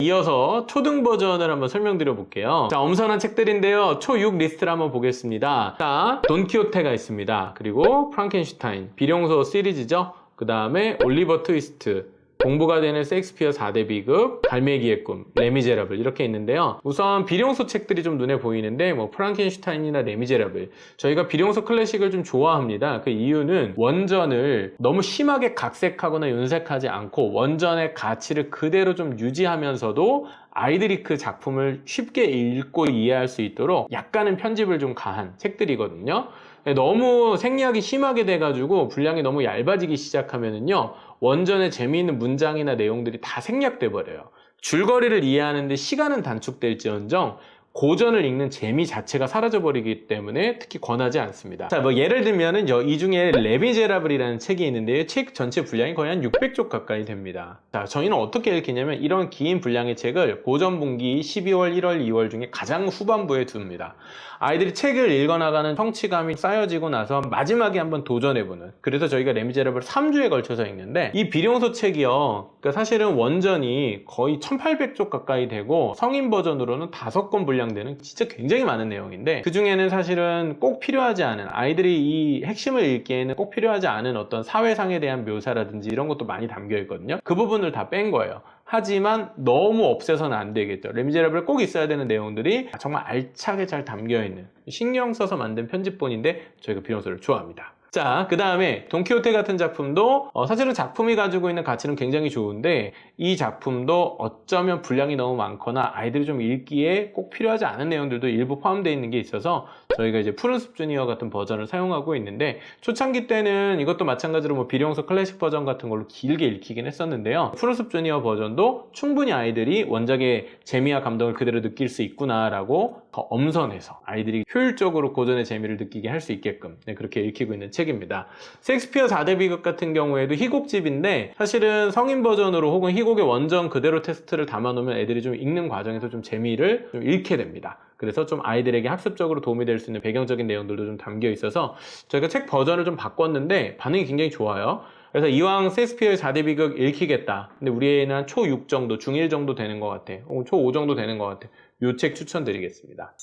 이어서 초등 버전을 한번 설명드려 볼게요. 자, 엄선한 책들인데요. 초6 리스트를 한번 보겠습니다. 자, 돈키호테가 있습니다. 그리고 프랑켄슈타인, 비룡소 시리즈죠. 그 다음에 올리버 트위스트, 공부가 되는 셰익스피어 4대 비극, 갈매기의 꿈, 레미제라블 이렇게 있는데요. 우선 비룡소 책들이 좀 눈에 보이는데 뭐 프랑켄슈타인이나 레미제라블, 저희가 비룡소 클래식을 좀 좋아합니다. 그 이유는 원전을 너무 심하게 각색하거나 윤색하지 않고 원전의 가치를 그대로 좀 유지하면서도 아이들이 그 작품을 쉽게 읽고 이해할 수 있도록 약간은 편집을 좀 가한 책들이거든요. 너무 생략이 심하게 돼가지고 분량이 너무 얇아지기 시작하면은요, 원전의 재미있는 문장이나 내용들이 다 생략돼 버려요. 줄거리를 이해하는데 시간은 단축될지언정 고전을 읽는 재미 자체가 사라져버리기 때문에 특히 권하지 않습니다. 자, 뭐 예를 들면은 이 중에 레미제라블이라는 책이 있는데요. 책 전체 분량이 거의 한 600쪽 가까이 됩니다. 자, 저희는 어떻게 읽히냐면 이런 긴 분량의 책을 고전 분기 12월, 1월, 2월 중에 가장 후반부에 둡니다. 아이들이 책을 읽어나가는 성취감이 쌓여지고 나서 마지막에 한번 도전해보는, 그래서 저희가 레미제라블을 3주에 걸쳐서 읽는데, 이 비룡소 책이요, 그러니까 사실은 원전이 거의 1800쪽 가까이 되고 성인 버전으로는 5권 분량되는 진짜 굉장히 많은 내용인데, 그 중에는 사실은 꼭 필요하지 않은, 아이들이 이 핵심을 읽기에는 꼭 필요하지 않은 어떤 사회상에 대한 묘사라든지 이런 것도 많이 담겨 있거든요. 그 부분을 다 뺀 거예요. 하지만 너무 없애서는 안 되겠죠. 레미제라블에 꼭 있어야 되는 내용들이 정말 알차게 잘 담겨있는, 신경 써서 만든 편집본인데 저희가 비룡소를 좋아합니다. 자, 그 다음에 돈키호테 같은 작품도 사실은 작품이 가지고 있는 가치는 굉장히 좋은데, 이 작품도 어쩌면 분량이 너무 많거나 아이들이 좀 읽기에 꼭 필요하지 않은 내용들도 일부 포함되어 있는 게 있어서 저희가 이제 푸른숲 주니어 같은 버전을 사용하고 있는데, 초창기 때는 이것도 마찬가지로 뭐 비룡소 클래식 버전 같은 걸로 길게 읽히긴 했었는데요. 푸른숲 주니어 버전도 충분히 아이들이 원작의 재미와 감동을 그대로 느낄 수 있구나라고 더 엄선해서 아이들이 효율적으로 고전의 재미를 느끼게 할 수 있게끔 그렇게 읽히고 있는 책입니다. 셰익스피어 4대 비극 같은 경우에도 희곡집인데, 사실은 성인 버전으로 혹은 희곡의 원전 그대로 테스트를 담아놓으면 애들이 좀 읽는 과정에서 좀 재미를 좀 잃게 됩니다. 그래서 좀 아이들에게 학습적으로 도움이 될 수 있는 배경적인 내용들도 좀 담겨 있어서 저희가 책 버전을 좀 바꿨는데 반응이 굉장히 좋아요. 그래서 이왕 셰익스피어의 4대 비극 읽히겠다, 근데 우리 애는 한 초6 정도, 중1 정도 되는 것 같아, 혹은 초5 정도 되는 것 같아, 이 책 추천드리겠습니다.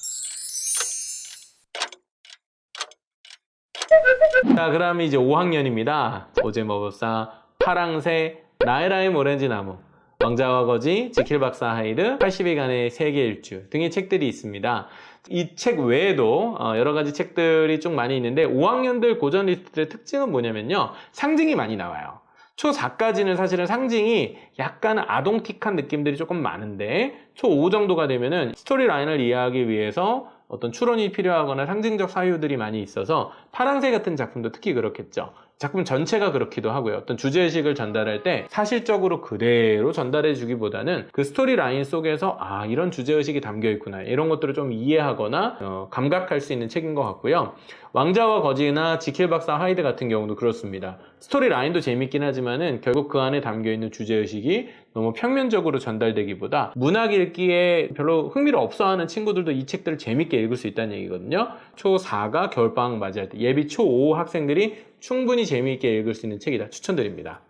자, 그 다음에 이제 5학년입니다. 오제마법사, 파랑새, 나에라임 오렌지 나무, 왕자와 거지, 지킬박사 하이드, 80일간의 세계 일주 등의 책들이 있습니다. 이 책 외에도 여러 가지 책들이 좀 많이 있는데, 5학년들 고전 리스트의 특징은 뭐냐면요, 상징이 많이 나와요. 초4까지는 사실은 상징이 약간 아동틱한 느낌들이 조금 많은데, 초5 정도가 되면은 스토리 라인을 이해하기 위해서 어떤 추론이 필요하거나 상징적 사유들이 많이 있어서, 파랑새 같은 작품도 특히 그렇겠죠. 작품 전체가 그렇기도 하고요. 어떤 주제의식을 전달할 때 사실적으로 그대로 전달해 주기보다는 그 스토리 라인 속에서 이런 주제의식이 담겨 있구나, 이런 것들을 좀 이해하거나 감각할 수 있는 책인 것 같고요. 왕자와 거지나 지킬박사 하이드 같은 경우도 그렇습니다. 스토리 라인도 재밌긴 하지만은 결국 그 안에 담겨 있는 주제의식이 너무 평면적으로 전달되기보다 문학 읽기에 별로 흥미를 없어하는 친구들도 이 책들을 재밌게 읽을 수 있다는 얘기거든요. 초4가 겨울방학 맞이할 때, 예비 초5 학생들이 충분히 재미있게 읽을 수 있는 책이다, 추천드립니다.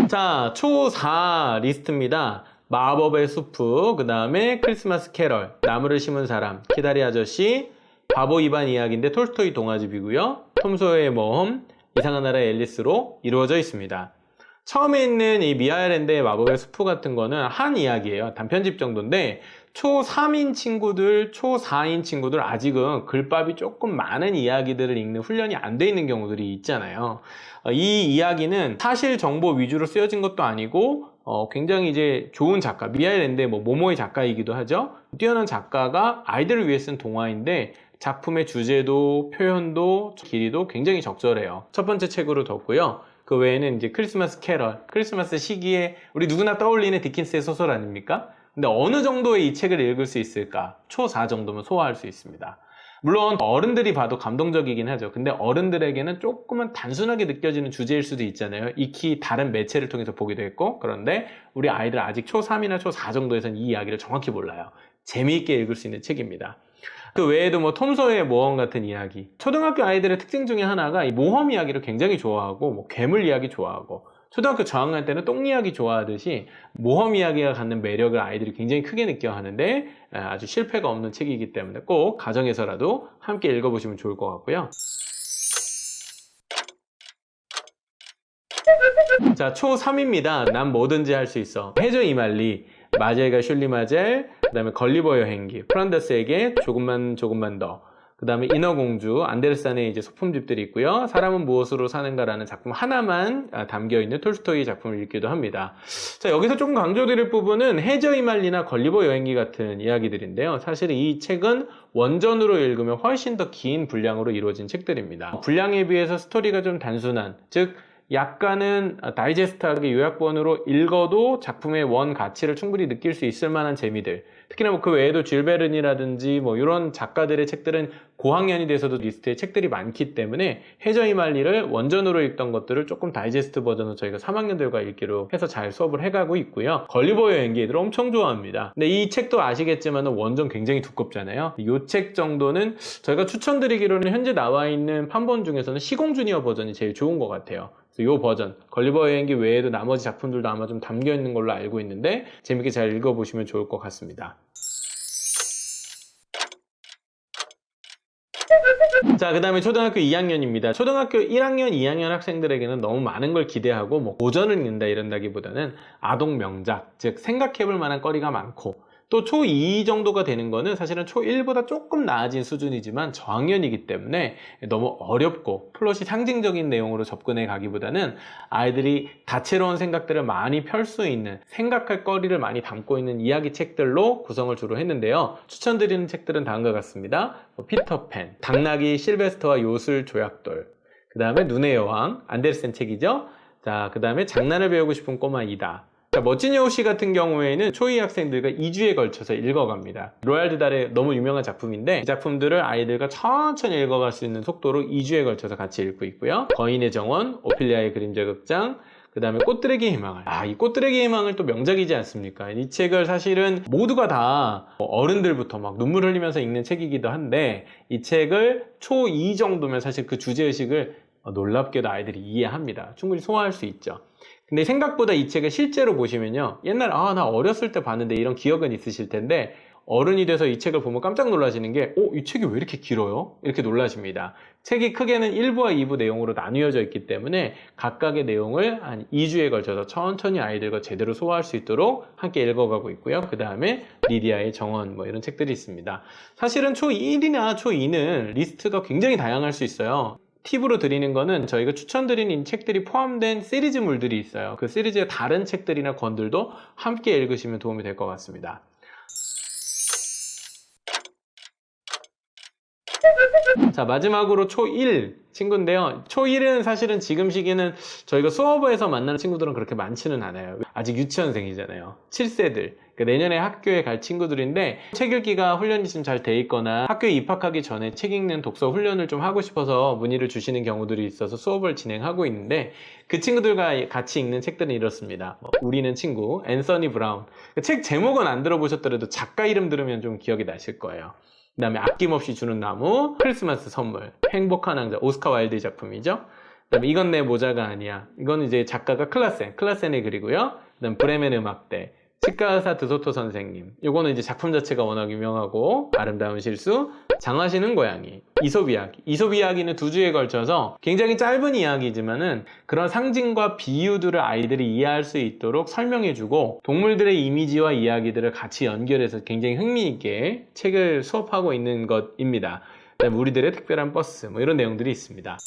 자, 초4 리스트입니다. 마법의 수프, 그 다음에 크리스마스 캐럴, 나무를 심은 사람, 키다리 아저씨, 바보 이반 이야기인데 톨스토이 동화집이고요. 톰 소여의 모험, 이상한 나라의 앨리스로 이루어져 있습니다. 처음에 있는 이 미아일랜드의 마법의 수프 같은 거는 한 이야기예요. 단편집 정도인데, 초3인 친구들, 초4인 친구들 아직은 글밥이 조금 많은 이야기들을 읽는 훈련이 안 돼 있는 경우들이 있잖아요. 이 이야기는 사실 정보 위주로 쓰여진 것도 아니고 굉장히 이제 좋은 작가, 미아일랜드의 모모의 작가이기도 하죠. 뛰어난 작가가 아이들을 위해 쓴 동화인데 작품의 주제도 표현도 길이도 굉장히 적절해요. 첫 번째 책으로 뒀고요. 그 외에는 이제 크리스마스 캐럴, 크리스마스 시기에 우리 누구나 떠올리는 디킨스의 소설 아닙니까? 근데 어느 정도의 이 책을 읽을 수 있을까? 초4 정도면 소화할 수 있습니다. 물론 어른들이 봐도 감동적이긴 하죠. 근데 어른들에게는 조금은 단순하게 느껴지는 주제일 수도 있잖아요. 익히 다른 매체를 통해서 보기도 했고. 그런데 우리 아이들 아직 초3이나 초4 정도에서는 이 이야기를 정확히 몰라요. 재미있게 읽을 수 있는 책입니다. 그 외에도 톰 소여의 모험 같은 이야기, 초등학교 아이들의 특징 중에 하나가 이 모험 이야기를 굉장히 좋아하고 괴물 이야기 좋아하고, 초등학교 저학년 때는 똥 이야기 좋아하듯이 모험 이야기가 갖는 매력을 아이들이 굉장히 크게 느껴 하는데 아주 실패가 없는 책이기 때문에 꼭 가정에서라도 함께 읽어보시면 좋을 것 같고요. 자, 초3입니다. 난 뭐든지 할 수 있어. 해저 이말리, 마젤과 슐리 마젤, 그 다음에 걸리버 여행기, 프란다스에게 조금만 더, 그 다음에 인어공주, 안데르센의 이제 소품집들이 있고요. 사람은 무엇으로 사는가라는 작품 하나만 담겨있는 톨스토이 작품을 읽기도 합니다. 자, 여기서 조금 강조드릴 부분은 해저 이말리나 걸리버 여행기 같은 이야기들인데요. 사실 이 책은 원전으로 읽으면 훨씬 더 긴 분량으로 이루어진 책들입니다. 분량에 비해서 스토리가 좀 단순한, 즉 약간은 다이제스트하게 요약본으로 읽어도 작품의 원 가치를 충분히 느낄 수 있을 만한 재미들, 특히나 뭐 그 외에도 줄 베른이라든지 뭐 이런 작가들의 책들은 고학년이 돼서도 리스트에 책들이 많기 때문에 해저 이말리를 원전으로 읽던 것들을 조금 다이제스트 버전으로 저희가 3학년들과 읽기로 해서 잘 수업을 해가고 있고요. 걸리버 여행기 애들 엄청 좋아합니다. 근데 이 책도 아시겠지만 원전 굉장히 두껍잖아요. 이 책 정도는 저희가 추천드리기로는 현재 나와 있는 판본 중에서는 시공 주니어 버전이 제일 좋은 것 같아요. 이 버전, 걸리버 여행기 외에도 나머지 작품들도 아마 좀 담겨 있는 걸로 알고 있는데 재밌게 잘 읽어보시면 좋을 것 같습니다. 자, 그 다음에 초등학교 2학년입니다. 초등학교 1학년, 2학년 학생들에게는 너무 많은 걸 기대하고 뭐 고전을 읽는다 이런다기보다는 아동 명작, 즉 생각해볼 만한 거리가 많고 또 초2 정도가 되는 거는 사실은 초1보다 조금 나아진 수준이지만 저학년이기 때문에 너무 어렵고 플롯이 상징적인 내용으로 접근해 가기보다는 아이들이 다채로운 생각들을 많이 펼 수 있는 생각할 거리를 많이 담고 있는 이야기 책들로 구성을 주로 했는데요. 추천드리는 책들은 다음과 같습니다. 피터팬, 당나귀 실베스터와 요술 조약돌, 그 다음에 눈의 여왕, 안데르센 책이죠. 자, 그 다음에 장난을 배우고 싶은 꼬마 이다. 자, 멋진 여우씨 같은 경우에는 초2 학생들과 2주에 걸쳐서 읽어갑니다. 로얄드 달의 너무 유명한 작품인데 이 작품들을 아이들과 천천히 읽어갈 수 있는 속도로 2주에 걸쳐서 같이 읽고 있고요. 거인의 정원, 오피리아의 그림자 극장, 그 다음에 꽃들에게 희망을. 이 꽃들에게 희망을 또 명작이지 않습니까? 이 책을 사실은 모두가 다 어른들부터 막 눈물 흘리면서 읽는 책이기도 한데 이 책을 초2 정도면 사실 그 주제의식을 놀랍게도 아이들이 이해합니다. 충분히 소화할 수 있죠. 근데 생각보다 이 책을 실제로 보시면요. 옛날에 나 어렸을 때 봤는데 이런 기억은 있으실 텐데 어른이 돼서 이 책을 보면 깜짝 놀라시는 게 이 책이 왜 이렇게 길어요? 이렇게 놀라십니다. 책이 크게는 1부와 2부 내용으로 나뉘어져 있기 때문에 각각의 내용을 한 2주에 걸쳐서 천천히 아이들과 제대로 소화할 수 있도록 함께 읽어가고 있고요. 그 다음에 리디아의 정원 뭐 이런 책들이 있습니다. 사실은 초1이나 초2는 리스트가 굉장히 다양할 수 있어요. 팁으로 드리는 거는 저희가 추천드리는 책들이 포함된 시리즈물들이 있어요. 그 시리즈의 다른 책들이나 권들도 함께 읽으시면 도움이 될 것 같습니다. 자, 마지막으로 초1 친구인데요. 초1은 사실은 지금 시기는 저희가 수업에서 만나는 친구들은 그렇게 많지는 않아요. 아직 유치원생이잖아요. 7세들. 그러니까 내년에 학교에 갈 친구들인데 책 읽기가 훈련이 좀 잘 돼 있거나 학교에 입학하기 전에 책 읽는 독서 훈련을 좀 하고 싶어서 문의를 주시는 경우들이 있어서 수업을 진행하고 있는데 그 친구들과 같이 읽는 책들은 이렇습니다. 우리는 친구, 앤서니 브라운. 책 제목은 안 들어보셨더라도 작가 이름 들으면 좀 기억이 나실 거예요. 그 다음에 아낌없이 주는 나무, 크리스마스 선물, 행복한 왕자, 오스카 와일드의 작품이죠. 그 다음에 이건 내 모자가 아니야. 이건 이제 작가가 클라센의 글이고요. 그 다음 브레멘 음악대, 치과의사 드소토 선생님. 요거는 이제 작품 자체가 워낙 유명하고 아름다운 실수, 장화시는 고양이, 이솝 이야기. 이솝 이야기는 2주에 걸쳐서 굉장히 짧은 이야기지만은 그런 상징과 비유들을 아이들이 이해할 수 있도록 설명해주고 동물들의 이미지와 이야기들을 같이 연결해서 굉장히 흥미있게 책을 수업하고 있는 것입니다. 그다음에 우리들의 특별한 버스 뭐 이런 내용들이 있습니다.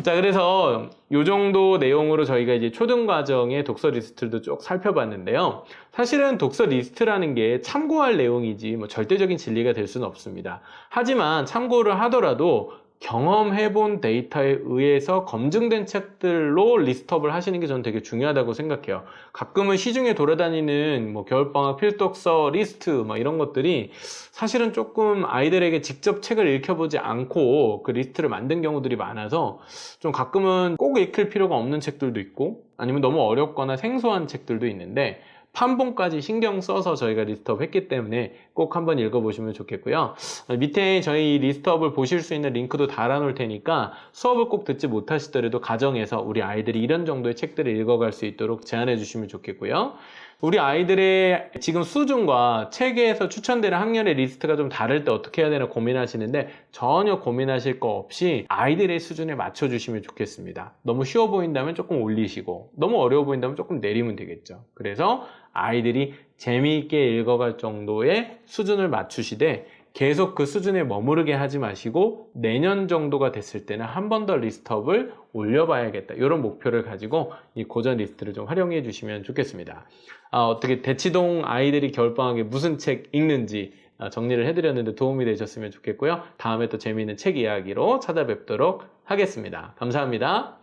자, 그래서 이 정도 내용으로 저희가 이제 초등과정의 독서 리스트들도 쭉 살펴봤는데요. 사실은 독서 리스트라는 게 참고할 내용이지 뭐 절대적인 진리가 될 수는 없습니다. 하지만 참고를 하더라도 경험해본 데이터에 의해서 검증된 책들로 리스트업을 하시는 게 저는 되게 중요하다고 생각해요. 가끔은 시중에 돌아다니는 뭐 겨울방학 필독서 리스트 뭐 이런 것들이 사실은 조금 아이들에게 직접 책을 읽혀보지 않고 그 리스트를 만든 경우들이 많아서 좀 가끔은 꼭 읽힐 필요가 없는 책들도 있고 아니면 너무 어렵거나 생소한 책들도 있는데 판본까지 신경 써서 저희가 리스트업 했기 때문에 꼭 한번 읽어보시면 좋겠고요. 밑에 저희 리스트업을 보실 수 있는 링크도 달아놓을 테니까 수업을 꼭 듣지 못하시더라도 가정에서 우리 아이들이 이런 정도의 책들을 읽어갈 수 있도록 제안해 주시면 좋겠고요. 우리 아이들의 지금 수준과 책에서 추천되는 학년의 리스트가 좀 다를 때 어떻게 해야 되나 고민하시는데 전혀 고민하실 거 없이 아이들의 수준에 맞춰주시면 좋겠습니다. 너무 쉬워 보인다면 조금 올리시고 너무 어려워 보인다면 조금 내리면 되겠죠. 그래서 아이들이 재미있게 읽어갈 정도의 수준을 맞추시되 계속 그 수준에 머무르게 하지 마시고 내년 정도가 됐을 때는 한 번 더 리스트업을 올려봐야겠다. 이런 목표를 가지고 이 고전 리스트를 좀 활용해 주시면 좋겠습니다. 어떻게 대치동 아이들이 겨울방학에 무슨 책 읽는지 정리를 해드렸는데 도움이 되셨으면 좋겠고요. 다음에 또 재미있는 책 이야기로 찾아뵙도록 하겠습니다. 감사합니다.